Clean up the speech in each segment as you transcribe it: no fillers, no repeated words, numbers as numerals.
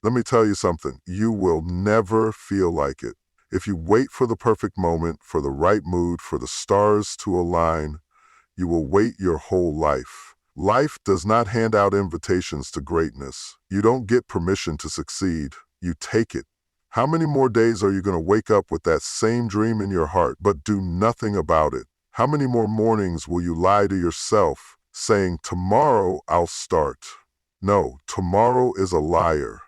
Let me tell you something, you will never feel like it. If you wait for the perfect moment, for the right mood, for the stars to align, you will wait your whole life. Life does not hand out invitations to greatness. You don't get permission to succeed. You take it. How many more days are you going to wake up with that same dream in your heart but do nothing about it? How many more mornings will you lie to yourself saying, tomorrow I'll start? No, tomorrow is a liar.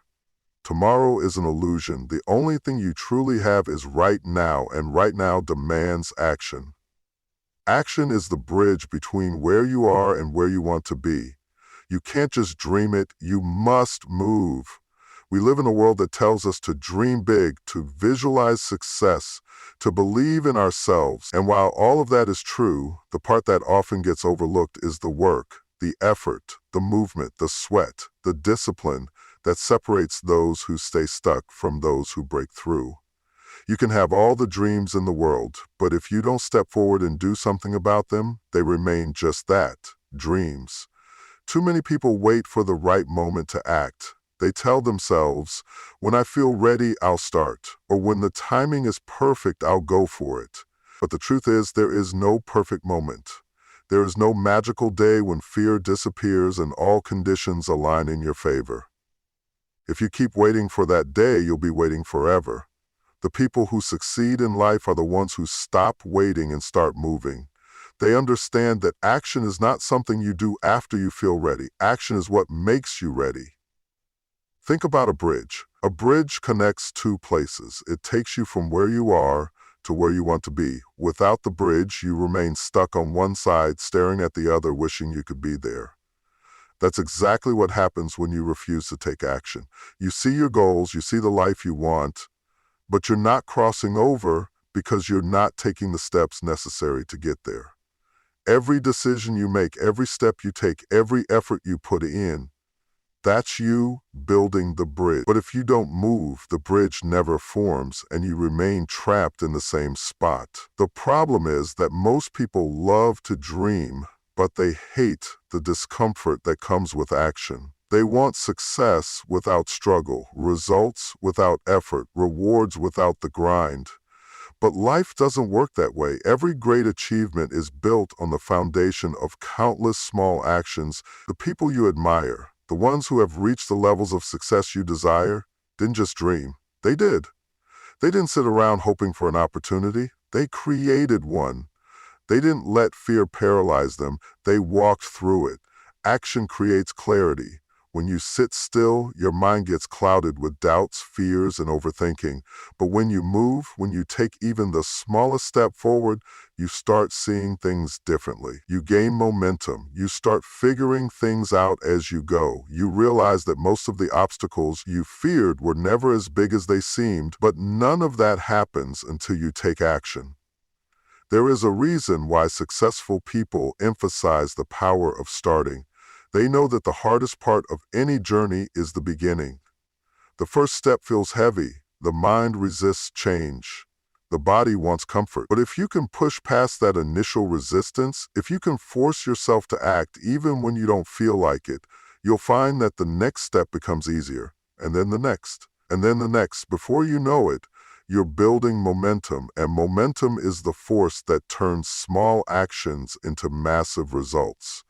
Tomorrow is an illusion. The only thing you truly have is right now, and right now demands action. Action is the bridge between where you are and where you want to be. You can't just dream it, you must move. We live in a world that tells us to dream big, to visualize success, to believe in ourselves. And while all of that is true, the part that often gets overlooked is the work, the effort, the movement, the sweat, the discipline that separates those who stay stuck from those who break through. You can have all the dreams in the world, but if you don't step forward and do something about them, they remain just that, dreams. Too many people wait for the right moment to act. They tell themselves, when I feel ready, I'll start, or when the timing is perfect, I'll go for it. But the truth is, there is no perfect moment. There is no magical day when fear disappears and all conditions align in your favor. If you keep waiting for that day, you'll be waiting forever. The people who succeed in life are the ones who stop waiting and start moving. They understand that action is not something you do after you feel ready. Action is what makes you ready. Think about a bridge. A bridge connects two places. It takes you from where you are to where you want to be. Without the bridge, you remain stuck on one side, staring at the other, wishing you could be there. That's exactly what happens when you refuse to take action. You see your goals, you see the life you want, but you're not crossing over because you're not taking the steps necessary to get there. Every decision you make, every step you take, every effort you put in, that's you building the bridge. But if you don't move, the bridge never forms and you remain trapped in the same spot. The problem is that most people love to dream, but they hate the discomfort that comes with action. They want success without struggle, results without effort, rewards without the grind. But life doesn't work that way. Every great achievement is built on the foundation of countless small actions. The people you admire, the ones who have reached the levels of success you desire, didn't just dream. They did. They didn't sit around hoping for an opportunity. They created one. They didn't let fear paralyze them. They walked through it. Action creates clarity. When you sit still, your mind gets clouded with doubts, fears, and overthinking. But when you move, when you take even the smallest step forward, you start seeing things differently. You gain momentum. You start figuring things out as you go. You realize that most of the obstacles you feared were never as big as they seemed, but none of that happens until you take action. There is a reason why successful people emphasize the power of starting. They know that the hardest part of any journey is the beginning. The first step feels heavy. The mind resists change. The body wants comfort. But if you can push past that initial resistance, if you can force yourself to act even when you don't feel like it, you'll find that the next step becomes easier, and then the next, and then the next. Before you know it, you're building momentum, and momentum is the force that turns small actions into massive results.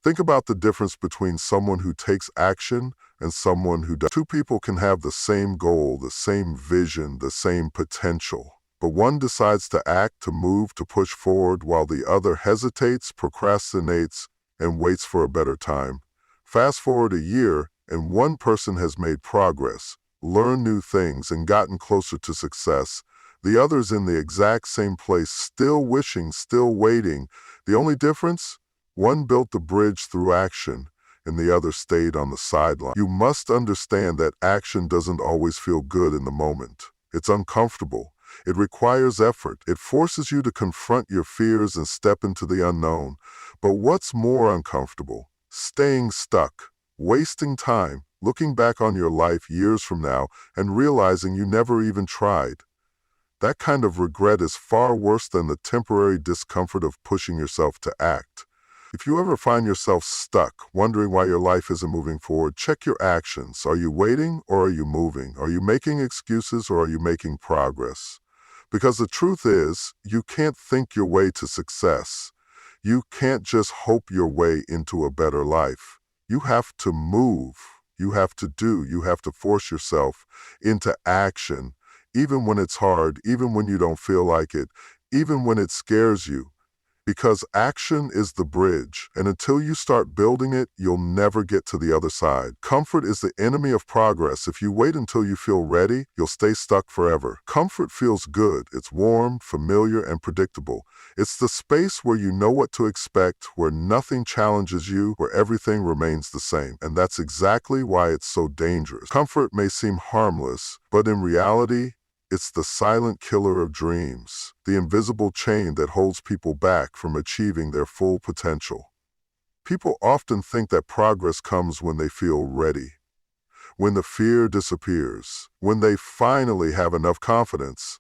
Think about the difference between someone who takes action and someone who does. Two people can have the same goal, the same vision, the same potential. But one decides to act, to move, to push forward, while the other hesitates, procrastinates, and waits for a better time. Fast forward a year, and one person has made progress, learned new things, and gotten closer to success. The other's in the exact same place, still wishing, still waiting. The only difference? One built the bridge through action, and the other stayed on the sideline. You must understand that action doesn't always feel good in the moment. It's uncomfortable. It requires effort. It forces you to confront your fears and step into the unknown. But what's more uncomfortable? Staying stuck, wasting time, looking back on your life years from now and realizing you never even tried. That kind of regret is far worse than the temporary discomfort of pushing yourself to act. If you ever find yourself stuck, wondering why your life isn't moving forward, check your actions. Are you waiting or are you moving? Are you making excuses or are you making progress? Because the truth is, you can't think your way to success. You can't just hope your way into a better life. You have to move. You have to do. You have to force yourself into action, even when it's hard, even when you don't feel like it, even when it scares you. Because action is the bridge, and until you start building it, you'll never get to the other side. Comfort is the enemy of progress. If you wait until you feel ready, you'll stay stuck forever. Comfort feels good. It's warm, familiar, and predictable. It's the space where you know what to expect, where nothing challenges you, where everything remains the same. And that's exactly why it's so dangerous. Comfort may seem harmless, but in reality, it's the silent killer of dreams, the invisible chain that holds people back from achieving their full potential. People often think that progress comes when they feel ready, when the fear disappears, when they finally have enough confidence.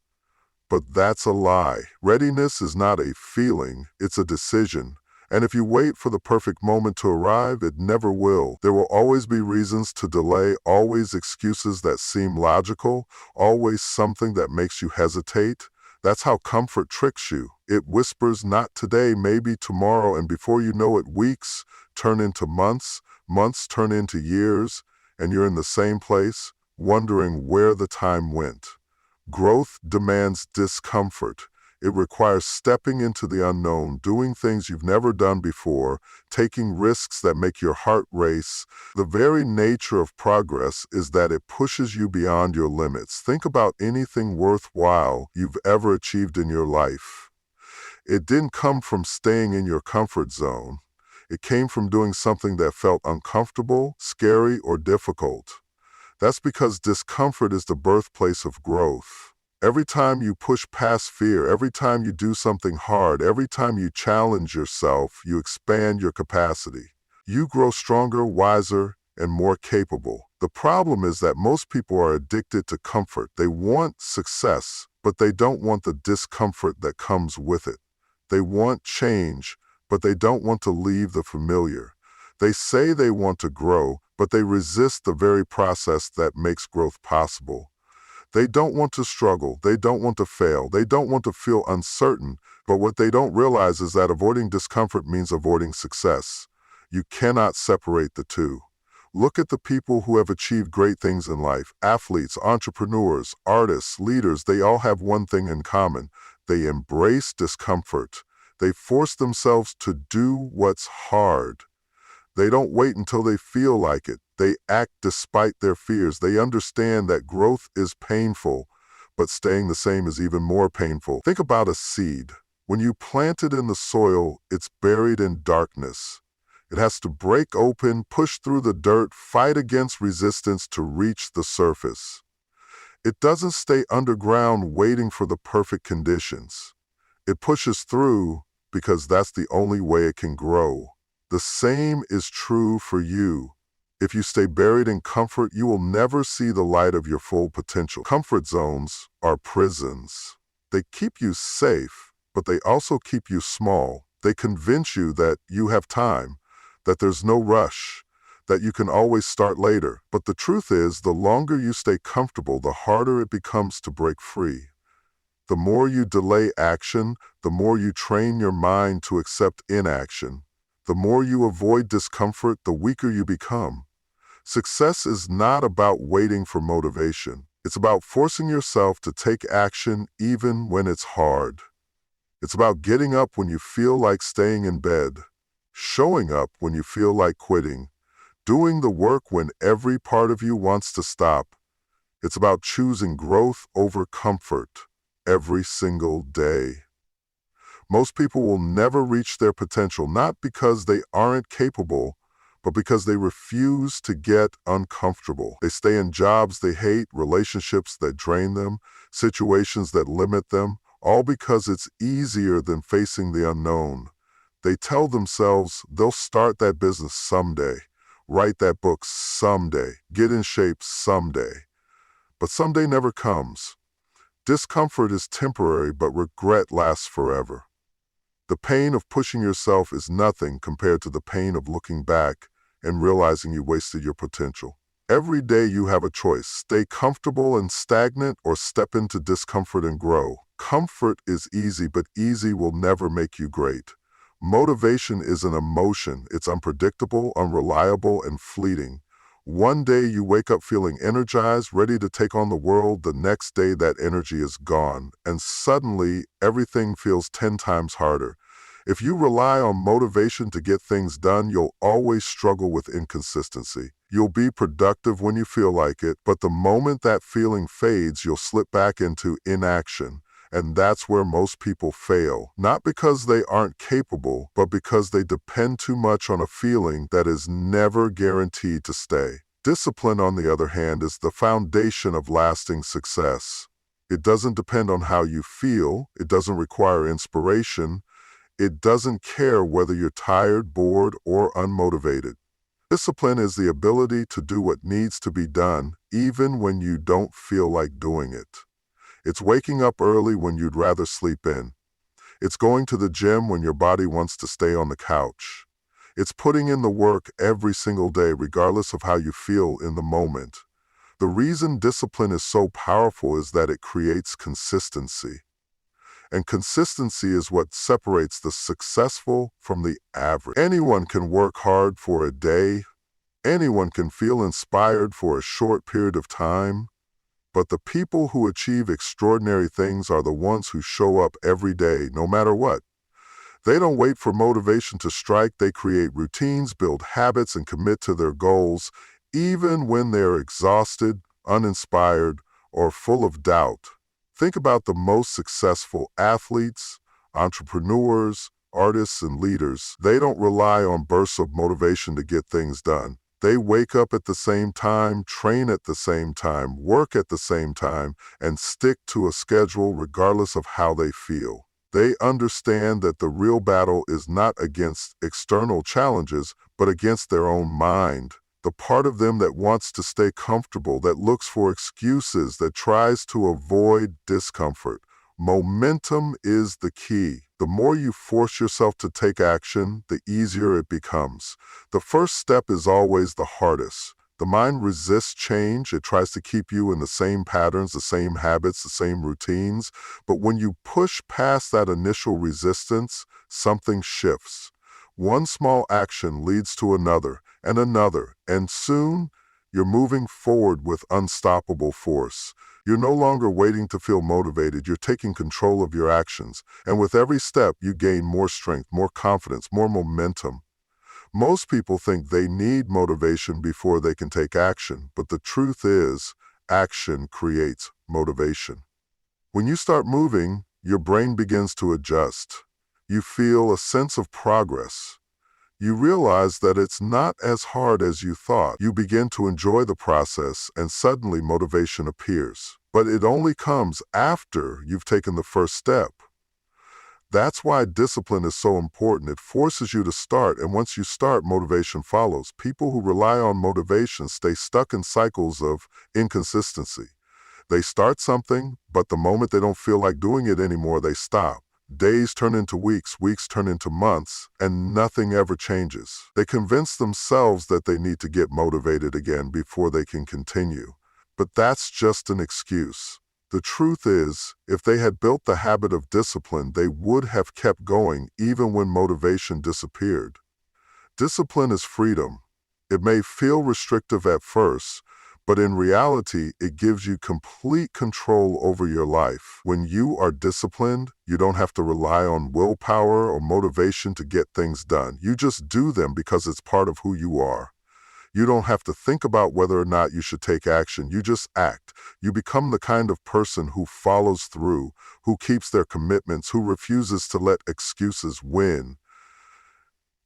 But that's a lie. Readiness is not a feeling, it's a decision. And if you wait for the perfect moment to arrive, it never will. There will always be reasons to delay, always excuses that seem logical, always something that makes you hesitate. That's how comfort tricks you. It whispers, not today, maybe tomorrow, and before you know it, weeks turn into months, months turn into years, and you're in the same place, wondering where the time went. Growth demands discomfort. It requires stepping into the unknown, doing things you've never done before, taking risks that make your heart race. The very nature of progress is that it pushes you beyond your limits. Think about anything worthwhile you've ever achieved in your life. It didn't come from staying in your comfort zone. It came from doing something that felt uncomfortable, scary, or difficult. That's because discomfort is the birthplace of growth. Every time you push past fear, every time you do something hard, every time you challenge yourself, you expand your capacity. You grow stronger, wiser, and more capable. The problem is that most people are addicted to comfort. They want success, but they don't want the discomfort that comes with it. They want change, but they don't want to leave the familiar. They say they want to grow, but they resist the very process that makes growth possible. They don't want to struggle, they don't want to fail, they don't want to feel uncertain, but what they don't realize is that avoiding discomfort means avoiding success. You cannot separate the two. Look at the people who have achieved great things in life. Athletes, entrepreneurs, artists, leaders, they all have one thing in common. They embrace discomfort. They force themselves to do what's hard. They don't wait until they feel like it. They act despite their fears. They understand that growth is painful, but staying the same is even more painful. Think about a seed. When you plant it in the soil, it's buried in darkness. It has to break open, push through the dirt, fight against resistance to reach the surface. It doesn't stay underground waiting for the perfect conditions. It pushes through because that's the only way it can grow. The same is true for you. If you stay buried in comfort, you will never see the light of your full potential. Comfort zones are prisons. They keep you safe, but they also keep you small. They convince you that you have time, that there's no rush, that you can always start later. But the truth is, the longer you stay comfortable, the harder it becomes to break free. The more you delay action, the more you train your mind to accept inaction. The more you avoid discomfort, the weaker you become. Success is not about waiting for motivation. It's about forcing yourself to take action even when it's hard. It's about getting up when you feel like staying in bed, showing up when you feel like quitting, doing the work when every part of you wants to stop. It's about choosing growth over comfort every single day. Most people will never reach their potential, not because they aren't capable, but because they refuse to get uncomfortable. They stay in jobs they hate, relationships that drain them, situations that limit them, all because it's easier than facing the unknown. They tell themselves they'll start that business someday, write that book someday, get in shape someday. But someday never comes. Discomfort is temporary, but regret lasts forever. The pain of pushing yourself is nothing compared to the pain of looking back and realizing you wasted your potential. Every day you have a choice: stay comfortable and stagnant or step into discomfort and grow. Comfort is easy, but easy will never make you great. Motivation is an emotion. It's unpredictable, unreliable, and fleeting. One day you wake up feeling energized, ready to take on the world. The next day that energy is gone, and suddenly everything feels 10 times harder. If you rely on motivation to get things done, you'll always struggle with inconsistency. You'll be productive when you feel like it, but the moment that feeling fades, you'll slip back into inaction. And that's where most people fail, not because they aren't capable, but because they depend too much on a feeling that is never guaranteed to stay. Discipline, on the other hand, is the foundation of lasting success. It doesn't depend on how you feel, it doesn't require inspiration, it doesn't care whether you're tired, bored, or unmotivated. Discipline is the ability to do what needs to be done, even when you don't feel like doing it. It's waking up early when you'd rather sleep in. It's going to the gym when your body wants to stay on the couch. It's putting in the work every single day, regardless of how you feel in the moment. The reason discipline is so powerful is that it creates consistency. And consistency is what separates the successful from the average. Anyone can work hard for a day. Anyone can feel inspired for a short period of time. But the people who achieve extraordinary things are the ones who show up every day, no matter what. They don't wait for motivation to strike. They create routines, build habits, and commit to their goals, even when they're exhausted, uninspired, or full of doubt. Think about the most successful athletes, entrepreneurs, artists, and leaders. They don't rely on bursts of motivation to get things done. They wake up at the same time, train at the same time, work at the same time, and stick to a schedule regardless of how they feel. They understand that the real battle is not against external challenges, but against their own mind. The part of them that wants to stay comfortable, that looks for excuses, that tries to avoid discomfort. Momentum is the key. The more you force yourself to take action, the easier it becomes. The first step is always the hardest. The mind resists change. It tries to keep you in the same patterns, the same habits, the same routines. But when you push past that initial resistance, something shifts. One small action leads to another, and soon you're moving forward with unstoppable force. You're no longer waiting to feel motivated. You're taking control of your actions. And with every step, you gain more strength, more confidence, more momentum. Most people think they need motivation before they can take action, but the truth is, action creates motivation. When you start moving, your brain begins to adjust. You feel a sense of progress. You realize that it's not as hard as you thought. You begin to enjoy the process, and suddenly motivation appears. But it only comes after you've taken the first step. That's why discipline is so important. It forces you to start, and once you start, motivation follows. People who rely on motivation stay stuck in cycles of inconsistency. They start something, but the moment they don't feel like doing it anymore, they stop. Days turn into weeks, weeks turn into months, and nothing ever changes. They convince themselves that they need to get motivated again before they can continue. But that's just an excuse. The truth is, if they had built the habit of discipline, they would have kept going even when motivation disappeared. Discipline is freedom. It may feel restrictive at first, but in reality, it gives you complete control over your life. When you are disciplined, you don't have to rely on willpower or motivation to get things done. You just do them because it's part of who you are. You don't have to think about whether or not you should take action. You just act. You become the kind of person who follows through, who keeps their commitments, who refuses to let excuses win.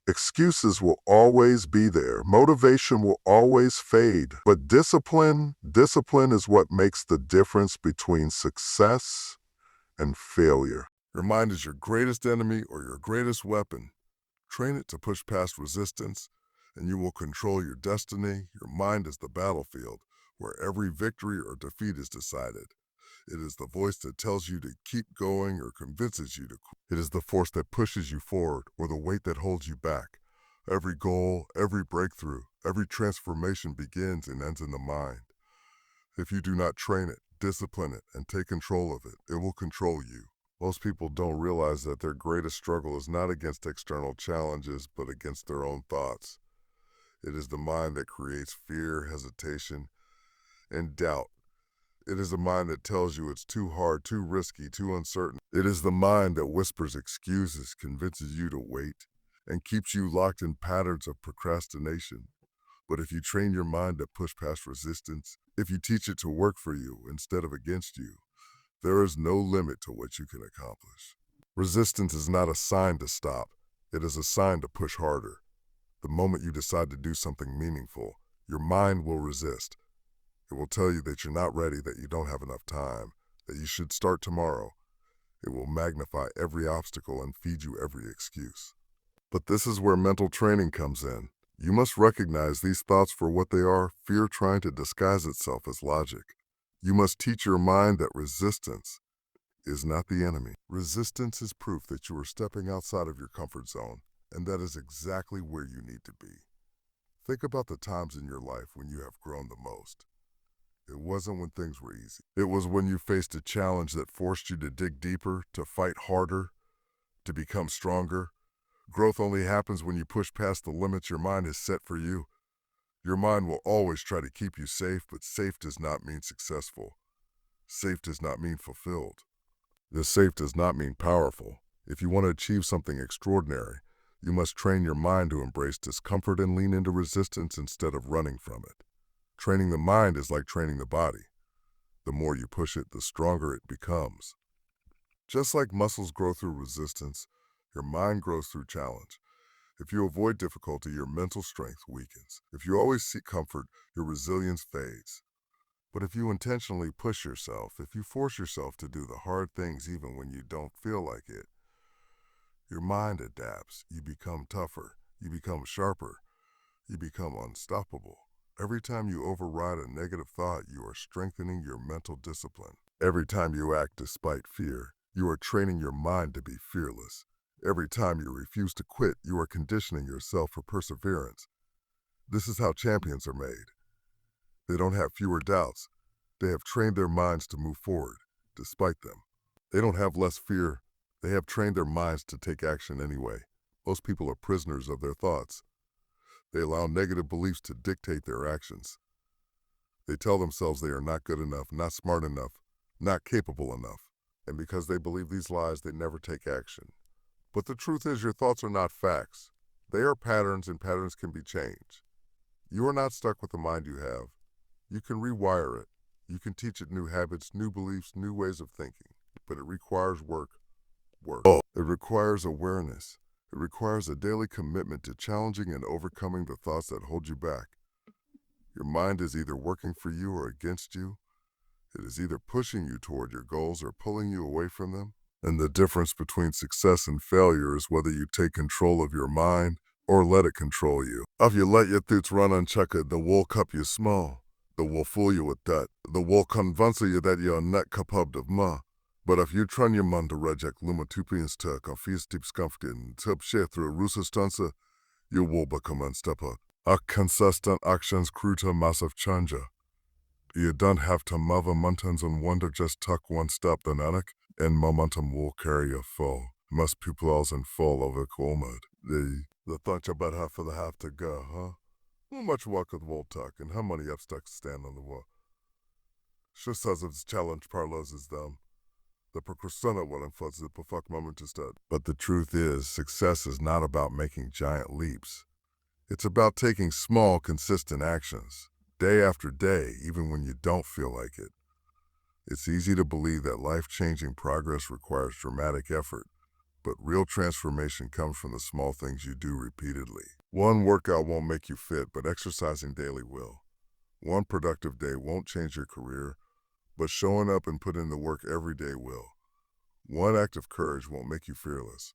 Excuses will always be there. Motivation will always fade. But discipline is what makes the difference between success and failure. Your mind is your greatest enemy or your greatest weapon. Train it to push past resistance, and you will control your destiny. Your mind is the battlefield where every victory or defeat is decided. It is the voice that tells you to keep going or convinces you to quit. It is the force that pushes you forward or the weight that holds you back. Every goal, every breakthrough, every transformation begins and ends in the mind. If you do not train it, discipline it, and take control of it, it will control you. Most people don't realize that their greatest struggle is not against external challenges, but against their own thoughts. It is the mind that creates fear, hesitation, and doubt. It is the mind that tells you it's too hard, too risky, too uncertain. It is the mind that whispers excuses, convinces you to wait, and keeps you locked in patterns of procrastination. But if you train your mind to push past resistance, if you teach it to work for you instead of against you, there is no limit to what you can accomplish. Resistance is not a sign to stop. It is a sign to push harder. The moment you decide to do something meaningful, your mind will resist. It will tell you that you're not ready, that you don't have enough time, that you should start tomorrow. It will magnify every obstacle and feed you every excuse. But this is where mental training comes in. You must recognize these thoughts for what they are, fear trying to disguise itself as logic. You must teach your mind that resistance is not the enemy. Resistance is proof that you are stepping outside of your comfort zone, and that is exactly where you need to be. Think about the times in your life when you have grown the most. It wasn't when things were easy. It was when you faced a challenge that forced you to dig deeper, to fight harder, to become stronger. Growth only happens when you push past the limits your mind has set for you. Your mind will always try to keep you safe, but safe does not mean successful. Safe does not mean fulfilled. This safe does not mean powerful. If you want to achieve something extraordinary, you must train your mind to embrace discomfort and lean into resistance instead of running from it. Training the mind is like training the body. The more you push it, the stronger it becomes. Just like muscles grow through resistance, your mind grows through challenge. If you avoid difficulty, your mental strength weakens. If you always seek comfort, your resilience fades. But if you intentionally push yourself, if you force yourself to do the hard things even when you don't feel like it, your mind adapts. You become tougher. You become sharper. You become unstoppable. Every time you override a negative thought, you are strengthening your mental discipline. Every time you act despite fear, you are training your mind to be fearless. Every time you refuse to quit, you are conditioning yourself for perseverance. This is how champions are made. They don't have fewer doubts. They have trained their minds to move forward, despite them. They don't have less fear. They have trained their minds to take action anyway. Most people are prisoners of their thoughts. They allow negative beliefs to dictate their actions. They tell themselves they are not good enough, not smart enough, not capable enough. And because they believe these lies, they never take action. But the truth is, your thoughts are not facts. They are patterns, and patterns can be changed. You are not stuck with the mind you have. You can rewire it. You can teach it new habits, new beliefs, new ways of thinking. But it requires work. It requires awareness. It requires a daily commitment to challenging and overcoming the thoughts that hold you back. Your mind is either working for you or against you. It is either pushing you toward your goals or pulling you away from them. And the difference between success and failure is whether you take control of your mind or let it control you. If you let your thoughts run unchecked, the will cup you small. The will fool you with that. The will convince you that you're not capable of more. But if you train your mind to reject lumatupians to confuse deep skumfkin, tip share through rusistanza, you will become unstoppable. A consistent actions crew to massive changer. You don't have to move mountains and wonder, just tuck one step dynamic, and momentum will carry you full. Most people also fall over cold. The thought you about half for the half to go, huh? How much work with wall tuck and how many upstacks stand on the wall? Sure says it's challenge parlors is them. The procrastinator will influence the perfect moment instead. But the truth is, success is not about making giant leaps. It's about taking small, consistent actions, day after day, even when you don't feel like it. It's easy to believe that life-changing progress requires dramatic effort, but real transformation comes from the small things you do repeatedly. One workout won't make you fit, but exercising daily will. One productive day won't change your career, but showing up and putting in the work every day will. One act of courage won't make you fearless,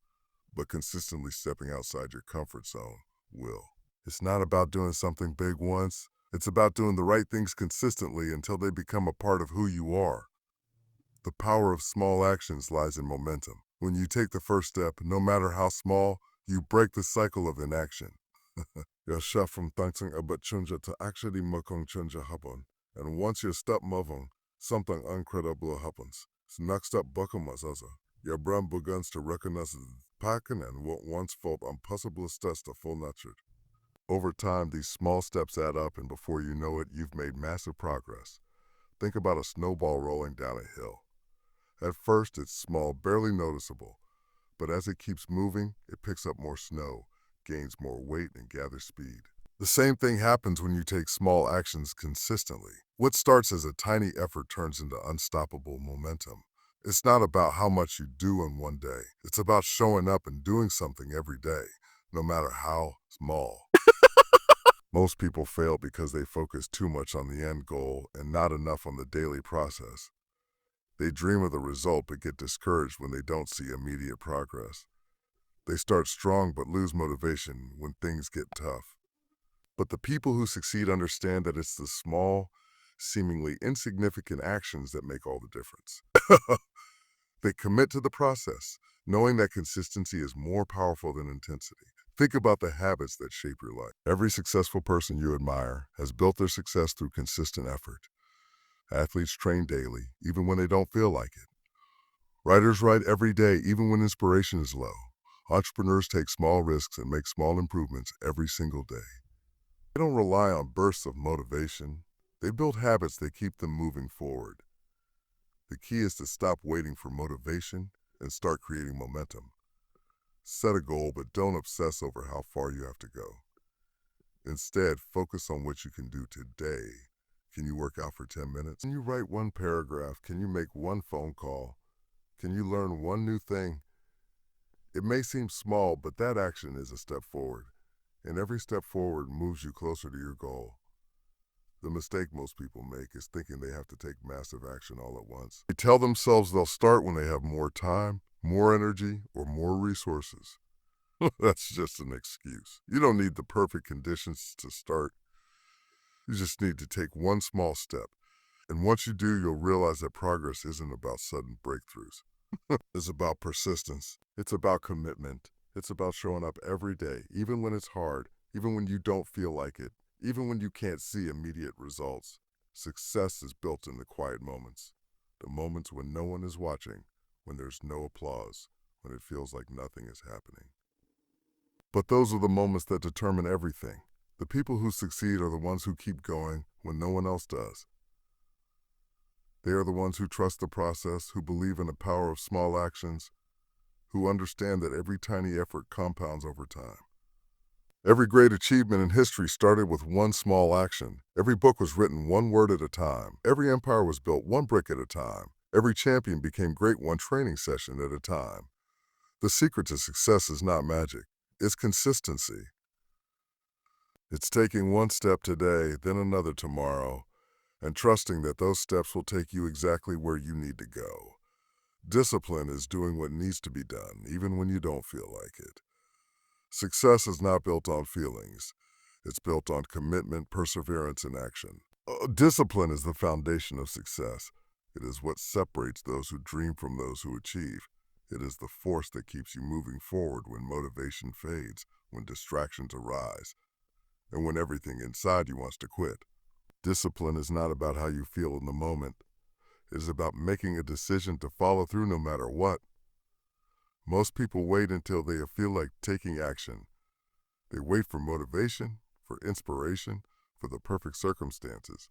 but consistently stepping outside your comfort zone will. It's not about doing something big once. It's about doing the right things consistently until they become a part of who you are. The power of small actions lies in momentum. When you take the first step, no matter how small, you break the cycle of inaction. From thankful about chunja to actually mukong chunja happen. And once you stop moving, something incredible happens. Next up buckamazaza. Your brain begins to recognize the pattern and what once felt impossible steps to full natured. Over time, these small steps add up, and before you know it, you've made massive progress. Think about a snowball rolling down a hill. At first, it's small, barely noticeable, but as it keeps moving, it picks up more snow, gains more weight, and gathers speed. The same thing happens when you take small actions consistently. What starts as a tiny effort turns into unstoppable momentum. It's not about how much you do in one day. It's about showing up and doing something every day, no matter how small. Most people fail because they focus too much on the end goal and not enough on the daily process. They dream of the result but get discouraged when they don't see immediate progress. They start strong but lose motivation when things get tough. But the people who succeed understand that it's the small, seemingly insignificant actions that make all the difference. They commit to the process, knowing that consistency is more powerful than intensity. Think about the habits that shape your life. Every successful person you admire has built their success through consistent effort. Athletes train daily, even when they don't feel like it. Writers write every day, even when inspiration is low. Entrepreneurs take small risks and make small improvements every single day. They don't rely on bursts of motivation. They build habits that keep them moving forward. The key is to stop waiting for motivation and start creating momentum. Set a goal, but don't obsess over how far you have to go. Instead, focus on what you can do today. Can you work out for 10 minutes? Can you write one paragraph? Can you make one phone call? Can you learn one new thing? It may seem small, but that action is a step forward, and every step forward moves you closer to your goal. The mistake most people make is thinking they have to take massive action all at once. They tell themselves they'll start when they have more time, more energy, or more resources. That's just an excuse. You don't need the perfect conditions to start. You just need to take one small step. And once you do, you'll realize that progress isn't about sudden breakthroughs. It's about persistence. It's about commitment. It's about showing up every day, even when it's hard, even when you don't feel like it, even when you can't see immediate results. Success is built in the quiet moments, the moments when no one is watching, when there's no applause, when it feels like nothing is happening. But those are the moments that determine everything. The people who succeed are the ones who keep going when no one else does. They are the ones who trust the process, who believe in the power of small actions, who understand that every tiny effort compounds over time. Every great achievement in history started with one small action. Every book was written one word at a time. Every empire was built one brick at a time. Every champion became great one training session at a time. The secret to success is not magic. It's consistency. It's taking one step today, then another tomorrow, and trusting that those steps will take you exactly where you need to go. Discipline is doing what needs to be done, even when you don't feel like it. Success is not built on feelings. It's built on commitment, perseverance, and action. Discipline is the foundation of success. It is what separates those who dream from those who achieve. It is the force that keeps you moving forward when motivation fades, when distractions arise, and when everything inside you wants to quit. Discipline is not about how you feel in the moment. It is about making a decision to follow through no matter what. Most people wait until they feel like taking action. They wait for motivation, for inspiration, for the perfect circumstances.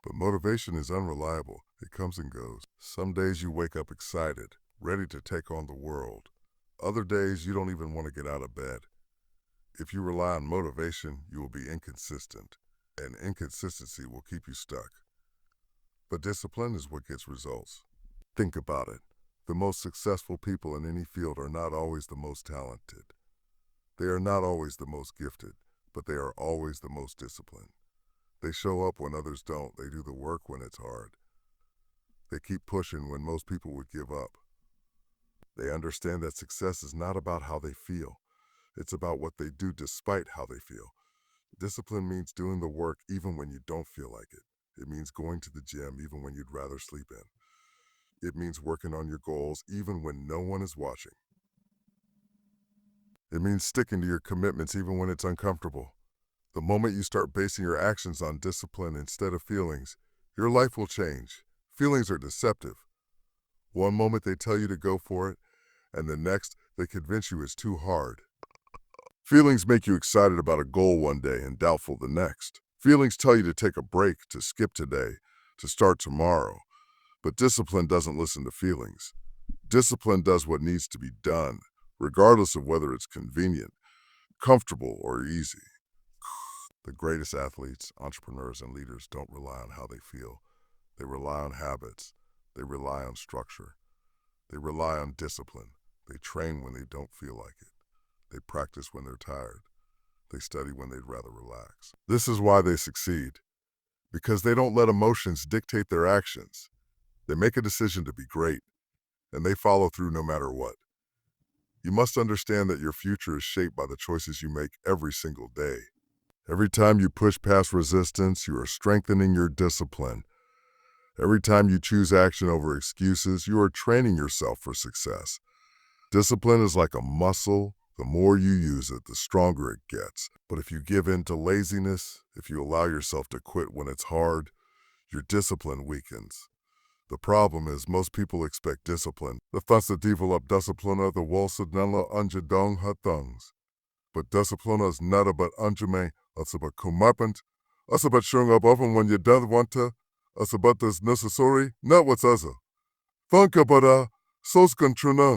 But motivation is unreliable. It comes and goes. Some days you wake up excited, ready to take on the world. Other days you don't even want to get out of bed. If you rely on motivation, you will be inconsistent, and inconsistency will keep you stuck. But discipline is what gets results. Think about it. The most successful people in any field are not always the most talented. They are not always the most gifted, but they are always the most disciplined. They show up when others don't. They do the work when it's hard. They keep pushing when most people would give up. They understand that success is not about how they feel. It's about what they do despite how they feel. Discipline means doing the work even when you don't feel like it. It means going to the gym even when you'd rather sleep in. It means working on your goals even when no one is watching. It means sticking to your commitments even when it's uncomfortable. The moment you start basing your actions on discipline instead of feelings, your life will change. Feelings are deceptive. One moment they tell you to go for it, and the next they convince you it's too hard. Feelings make you excited about a goal one day and doubtful the next. Feelings tell you to take a break, to skip today, to start tomorrow. But discipline doesn't listen to feelings. Discipline does what needs to be done, regardless of whether it's convenient, comfortable, or easy. The greatest athletes, entrepreneurs, and leaders don't rely on how they feel. They rely on habits. They rely on structure. They rely on discipline. They train when they don't feel like it. They practice when they're tired. They study when they'd rather relax. This is why they succeed, because they don't let emotions dictate their actions. They make a decision to be great, and they follow through no matter what. You must understand that your future is shaped by the choices you make every single day. Every time you push past resistance, you are strengthening your discipline. Every time you choose action over excuses, you are training yourself for success. Discipline is like a muscle. The more you use it, the stronger it gets. But if you give in to laziness, if you allow yourself to quit when it's hard, your discipline weakens. The problem is most people expect discipline. The fasta develop disciplina the walsadnella unjadong hatungs. But discipline is not about unjame, it's about commitment. It's about showing up often when you don't want to. It's about this necessary, not what's other. Think about soskan truna.